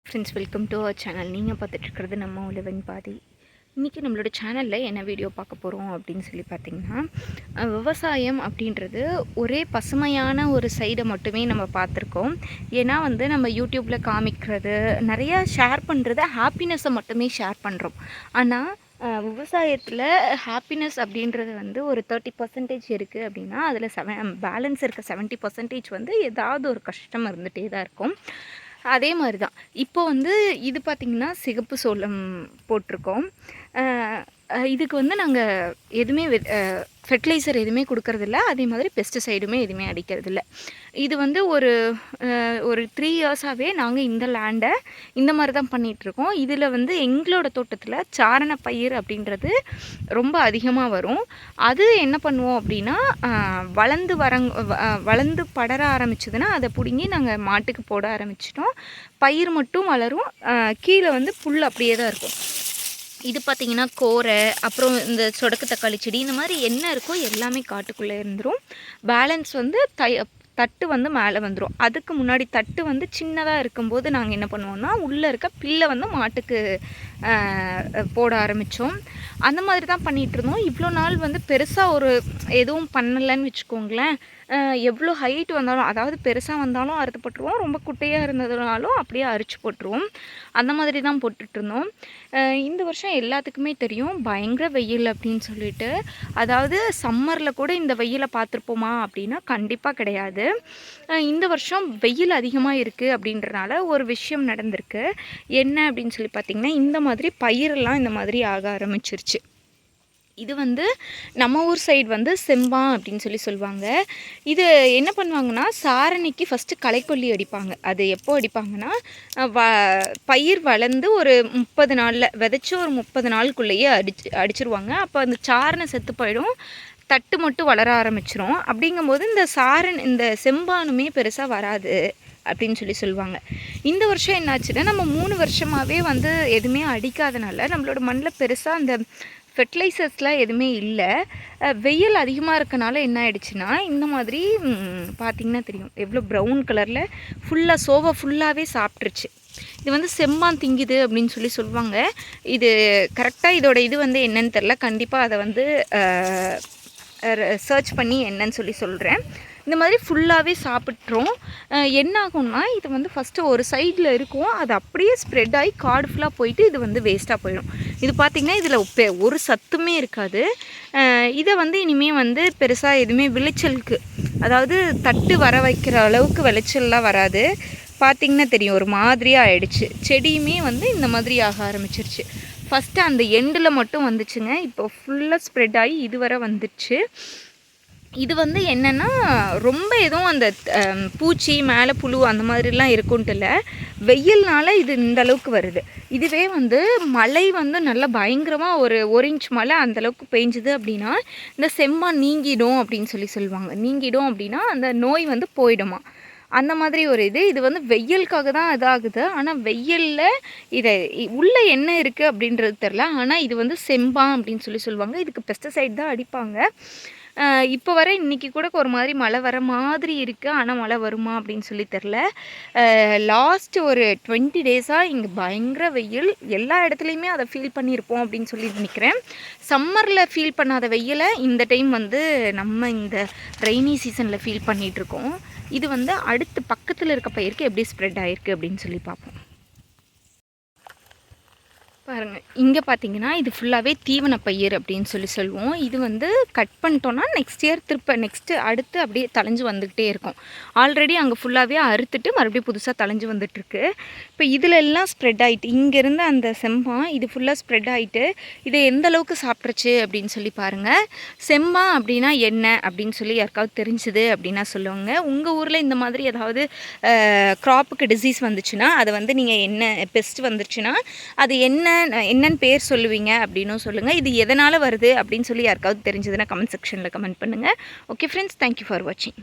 Friends, welcome to our channel. நீங்கள் பார்த்துட்ருக்கிறது நம்ம உழவன் பாதி. இன்றைக்கி நம்மளோட சேனலில் என்ன வீடியோ பார்க்க போகிறோம் அப்படின்னு சொல்லி பார்த்திங்கன்னா, விவசாயம் அப்படின்றது ஒரே பசுமையான ஒரு சைடை மட்டுமே நம்ம பார்த்துருக்கோம். ஏன்னா நம்ம யூடியூப்பில் காமிக்கிறது நிறையா ஷேர் பண்ணுறது ஹாப்பினஸை மட்டுமே ஷேர் பண்ணுறோம். ஆனால் விவசாயத்தில் ஹாப்பினஸ் அப்படின்றது ஒரு 30% இருக்குது அப்படின்னா, அதில் பேலன்ஸ் இருக்க 70% ஏதாவது ஒரு கஷ்டம் இருந்துகிட்டே தான் இருக்கும். அதே மாதிரி தான் இப்போ இது பார்த்திங்கன்னா சிகப்பு சோளம் போட்டிருக்கோம். இதுக்கு நாங்கள் எதுவுமே ஃபெர்டிலைசர் எதுவுமே கொடுக்கறதில்ல. அதே மாதிரி பெஸ்டிசைடுமே எதுவுமே அடிக்கிறதில்ல. இது ஒரு 3 இயர்ஸாகவே நாங்கள் இந்த லேண்டை இந்த மாதிரி தான் பண்ணிகிட்ருக்கோம். இதில் எங்களோட தோட்டத்தில் சாரண பயிர் அப்படின்றது ரொம்ப அதிகமாக வரும். அது என்ன பண்ணுவோம் அப்படின்னா, வளர்ந்து படர ஆரம்பிச்சதுன்னா அதை பிடுங்கி நாங்கள் மாட்டுக்கு போட ஆரம்பிச்சிட்டோம். பயிர் மட்டும் வளரும், கீழே புல் அப்படியே தான் இருக்கும். இது பார்த்திங்கன்னா கோரை, அப்புறம் இந்த சொடக்கு தக்காளி செடி, இந்த மாதிரி என்ன இருக்கோ எல்லாமே காட்டுக்குள்ளே இருந்துடும். பேலன்ஸ் தட்டு மேலே வந்துடும். அதுக்கு முன்னாடி தட்டு சின்னதாக இருக்கும்போது நாங்கள் என்ன பண்ணுவோம்னா, உள்ளே இருக்க பில்லை மாட்டுக்கு போட ஆரம்பித்தோம். அந்த மாதிரி தான் பண்ணிகிட்ருந்தோம். இவ்வளோ நாள் பெருசாக எதுவும் பண்ணலைன்னு வச்சுக்கோங்களேன். எவ்வளோ ஹைட் வந்தாலும், அதாவது பெருசாக வந்தாலும் அறுத்து போட்டுருவோம், ரொம்ப குட்டையாக இருந்ததுனாலும் அப்படியே அரிச்சு போட்டுருவோம். அந்த மாதிரி தான் போட்டுட்ருந்தோம். இந்த வருஷம் எல்லாத்துக்குமே தெரியும் பயங்கர வெயில் அப்படின்னு சொல்லிட்டு. அதாவது சம்மரில் கூட இந்த வெயிலை பார்த்துருப்போமா அப்படின்னா கண்டிப்பாக கிடையாது. இந்த வருஷம் வெயில் அதிகமாக இருக்குது அப்படின்றனால ஒரு விஷயம் நடந்திருக்கு. என்ன அப்படின்னு சொல்லி பார்த்திங்கன்னா, இந்த மாதிரி பயிரெல்லாம் இந்த மாதிரி ஆக ஆரம்பிச்சிருச்சு. இது நம்ம ஊர் சைடு செம்பா அப்படின்னு சொல்லுவாங்க. இது என்ன பண்ணுவாங்கன்னா, சாரணிக்கு ஃபஸ்ட்டு களைக்கொல்லி அடிப்பாங்க. அது எப்போ அடிப்பாங்கன்னா, பயிர் வளர்ந்து ஒரு 30 நாளில் விதைச்சி ஒரு 30 நாளுக்குள்ளேயே அடிச்சிருவாங்க. அப்போ அந்த சாரணை செத்து போயிடும், தட்டு மட்டும் வளர ஆரம்பிச்சிரும். அப்படிங்கும்போது இந்த செம்பானுமே பெருசாக வராது அப்படின்னு சொல்லுவாங்க. இந்த வருஷம் என்னாச்சுன்னா, நம்ம 3 வருஷமாகவே எதுவுமே அடிக்காதனால நம்மளோட மண்ணில் பெருசாக அந்த ஃபெர்டிலைசர்ஸ்லாம் எதுவுமே இல்லை. வெயில் அதிகமாக இருக்கனால என்ன ஆயிடுச்சுன்னா, இந்த மாதிரி பார்த்திங்கன்னா தெரியும் எவ்வளோ ப்ரௌன் கலரில் ஃபுல்லாக ஃபுல்லாகவே சாப்பிட்ருச்சு. இது செம்பான் திங்குது அப்படின்னு சொல்லுவாங்க. இது கரெக்டாக இதோட இது என்னன்னு தெரில. கண்டிப்பாக அதை சர்ச் பண்ணி என்னன்னு சொல்கிறேன். இந்த மாதிரி ஃபுல்லாகவே சாப்பிட்றோம். என்ன ஆகும்னா, இது ஃபஸ்ட்டு ஒரு சைடில் இருக்கும், அது அப்படியே ஸ்ப்ரெட் ஆகி காடு ஃபுல்லாக போயிட்டு இது வேஸ்ட்டாக போயிடும். இது பார்த்திங்கன்னா இதில் ஒரு சத்துமே இருக்காது. இதை இனிமேல் பெருசாக எதுவுமே விளைச்சலுக்கு, அதாவது தட்டு வர வைக்கிற அளவுக்கு விளைச்சல்லாம் வராது. பார்த்திங்கன்னா தெரியும் ஒரு மாதிரியாக ஆயிடுச்சு. செடியுமே இந்த மாதிரி ஆக ஆரம்பிச்சிருச்சு. ஃபஸ்ட்டு அந்த எண்டில் மட்டும் வந்துச்சுங்க, இப்போ ஃபுல்லாக ஸ்ப்ரெட் ஆகி இதுவரை வந்துடுச்சு. இது என்னென்னா, ரொம்ப எதுவும் அந்த பூச்சி மேலே புழு அந்த மாதிரிலாம் இருக்குன்ட்டு இல்லை, வெயில்னால இது இந்த அளவுக்கு வருது. இதுவே மழை நல்லா பயங்கரமாக ஒரு இன்ச் மழை அந்தளவுக்கு பெஞ்சுது அப்படின்னா இந்த செம்பான் நீங்கிடும் அப்படின்னு சொல்லுவாங்க. நீங்கிடும் அப்படின்னா அந்த நோய் போயிடுமா. அந்த மாதிரி ஒரு இது வெயிலுக்காக தான் இதாகுது. ஆனால் வெயிலில் இதை உள்ளே என்ன இருக்குது அப்படின்றது தெரில. ஆனால் இது செம்பான் அப்படின்னு சொல்லுவாங்க. இதுக்கு பெஸ்டிசைட் தான் அடிப்பாங்க. இப்போ வர இன்றைக்கி கூட ஒரு மாதிரி மழை வர மாதிரி இருக்குது. ஆனால் மழை வருமா அப்படின்னு தெரில. லாஸ்ட்டு ஒரு 20 டேஸாக இங்கே பயங்கர வெயில். எல்லா இடத்துலையுமே அதை ஃபீல் பண்ணியிருப்போம் அப்படின்னு நினைக்கிறேன். சம்மரில் ஃபீல் பண்ணாத வெயிலை இந்த டைம் நம்ம இந்த ரெய்னி சீசனில் ஃபீல் பண்ணிகிட்ருக்கோம். இது அடுத்து பக்கத்தில் இருக்க பயிருக்கு எப்படி ஸ்ப்ரெட் ஆகிருக்கு அப்படின்னு பார்ப்போம். பாருங்கள், இங்கே பார்த்தீங்கன்னா இது ஃபுல்லாகவே தீவன பயிர் அப்படின்னு சொல்லுவோம். இது கட் பண்ணிட்டோன்னா நெக்ஸ்ட் இயர் நெக்ஸ்ட்டு அடுத்து அப்படியே தளைஞ்சு வந்துக்கிட்டே இருக்கும். ஆல்ரெடி அங்கே ஃபுல்லாகவே அறுத்துட்டு மறுபடியும் புதுசாக தளைஞ்சு வந்துட்டுருக்கு. இப்போ இதில் எல்லாம் ஸ்ப்ரெட் ஆகிட்டு, இங்கேருந்து அந்த செம்பா இது ஃபுல்லாக ஸ்ப்ரெட் ஆகிட்டு இதை எந்த அளவுக்கு சாப்பிட்ருச்சு அப்படின்னு பாருங்கள். செம்பா அப்படின்னா என்ன அப்படின்னு யாருக்காவது தெரிஞ்சுது அப்படின்னா சொல்லுவாங்க. உங்கள் ஊரில் இந்த மாதிரி ஏதாவது க்ராப்புக்கு டிசீஸ் வந்துச்சுன்னா அதை நீங்கள் என்ன பெஸ்ட் வந்துச்சுன்னா அது என்னன்னு பேர் சொல்லுவீங்க அப்படின்னும் சொல்லுங்கள். இது எதனால் வருது அப்படின்னு யாருக்காவது தெரிஞ்சதுன்னா கமெண்ட் செக்ஷனில் கமெண்ட் பண்ணுங்கள். ஓகே ஃப்ரெண்ட்ஸ், தேங்க்யூ ஃபார் வாட்சிங்.